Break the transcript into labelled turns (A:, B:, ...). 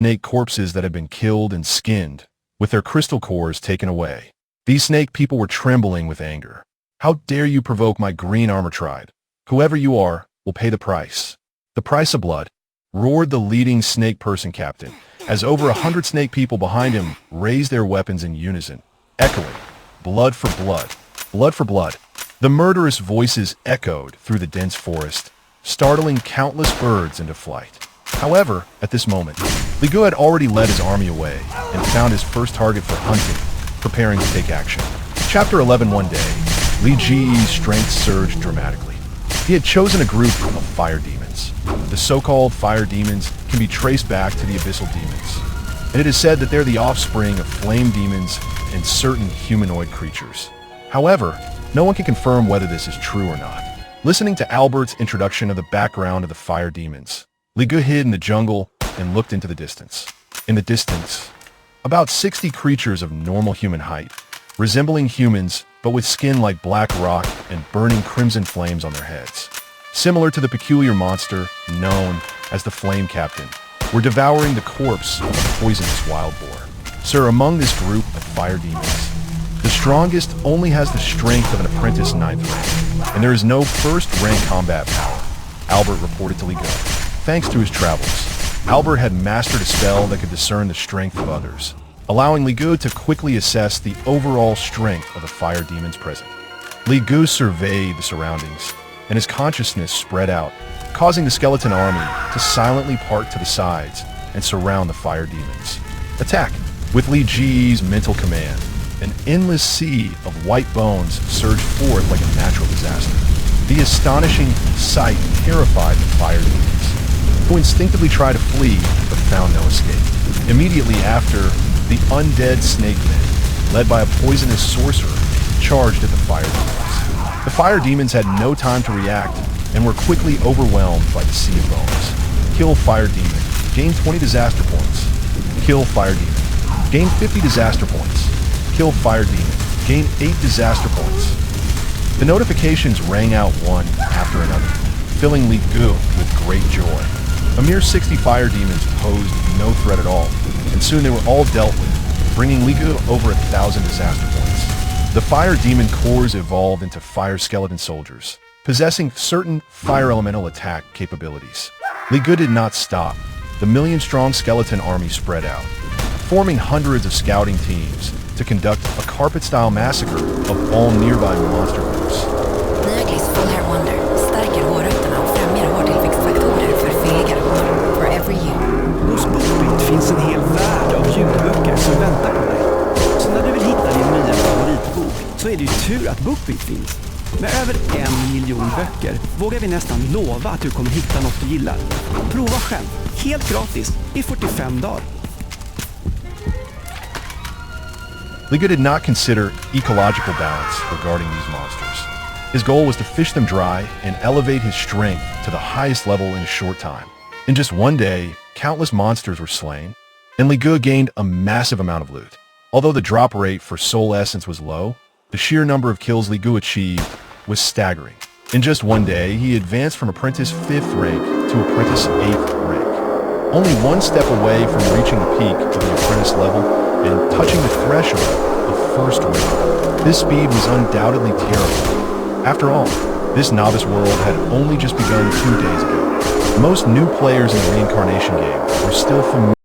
A: snake corpses that had been killed and skinned, with their crystal cores taken away. These snake people were trembling with anger. "How dare you provoke my green armor tribe? Whoever you are will pay the price." "The price of blood," roared the leading snake person captain, as over 100 snake people behind him raised their weapons in unison, echoing, "Blood for blood, blood for blood." The murderous voices echoed through the dense forest, startling countless birds into flight. However, at this moment, Li Gu had already led his army away and found his first target for hunting, preparing to take action. Chapter 11. One day, Li Ji's strength surged dramatically. He had chosen a group of fire demons. The so-called fire demons can be traced back to the abyssal demons, and it is said that they're the offspring of flame demons and certain humanoid creatures. However, no one can confirm whether this is true or not. Listening to Albert's introduction of the background of the fire demons, Li Gu hid in the jungle and looked into the distance. In the distance, about 60 creatures of normal human height, resembling humans but with skin like black rock and burning crimson flames on their heads. Similar to the peculiar monster known as the Flame Captain, were devouring the corpse of a poisonous wild boar. Sir, among this group of fire demons, the strongest only has the strength of an apprentice 9th rank, and there is no first-rank combat power, Albert reported to Li Gu. Thanks to his travels, Albert had mastered a spell that could discern the strength of others, allowing Li Gu to quickly assess the overall strength of the fire demons present. Li Gu surveyed the surroundings, and his consciousness spread out, causing the skeleton army to silently part to the sides and surround the fire demons. Attack! With Li Ji's mental command, an endless sea of white bones surged forth like a natural disaster. The astonishing sight terrified the fire demons, who instinctively tried to flee but found no escape. Immediately after, the undead snake men, led by a poisonous sorcerer, charged at the fire demons. The fire demons had no time to react and were quickly overwhelmed by the sea of bones. Kill fire demon. Gain 20 disaster points. Kill fire demon. Gain 50 disaster points. Kill fire demon. Gain 8 disaster points. The notifications rang out one after another, filling Li Gu with great joy. A mere 60 fire demons posed no threat at all, and soon they were all dealt with, bringing Li Gu over 1,000 disaster points. The fire demon cores evolved into fire skeleton soldiers, possessing certain fire elemental attack capabilities. Li Gu did not stop. The million-strong skeleton army spread out, forming hundreds of scouting teams to conduct a carpet-style massacre of all nearby monster groups.
B: Nöglis full hair wonder stärker hårrötterna och främjar hårtillväxtfaktorer för fylligare hår for every year.
C: Hos BookBeat finns en hel värld av ljudböcker som väntar på dig. Så när du vill hitta din nya favoritbok så är det ju tur att BookBeat finns. Med över 1 miljon böcker vågar vi nästan lova att du kommer hitta något du gillar. Prova själv, helt gratis, i 45 dagar.
A: Li Gu did not consider ecological balance regarding these monsters. His goal was to fish them dry and elevate his strength to the highest level in a short time. In just one day, countless monsters were slain, and Li Gu gained a massive amount of loot. Although the drop rate for soul essence was low, the sheer number of kills Li Gu achieved was staggering. In just one day, he advanced from apprentice 5th rank to apprentice 8th rank, only one step away from reaching the peak of the apprentice level and touching the threshold of 1st rank. This speed was undoubtedly terrible. After all, this novice world had only just begun 2 days ago. Most new players in the reincarnation game were still familiar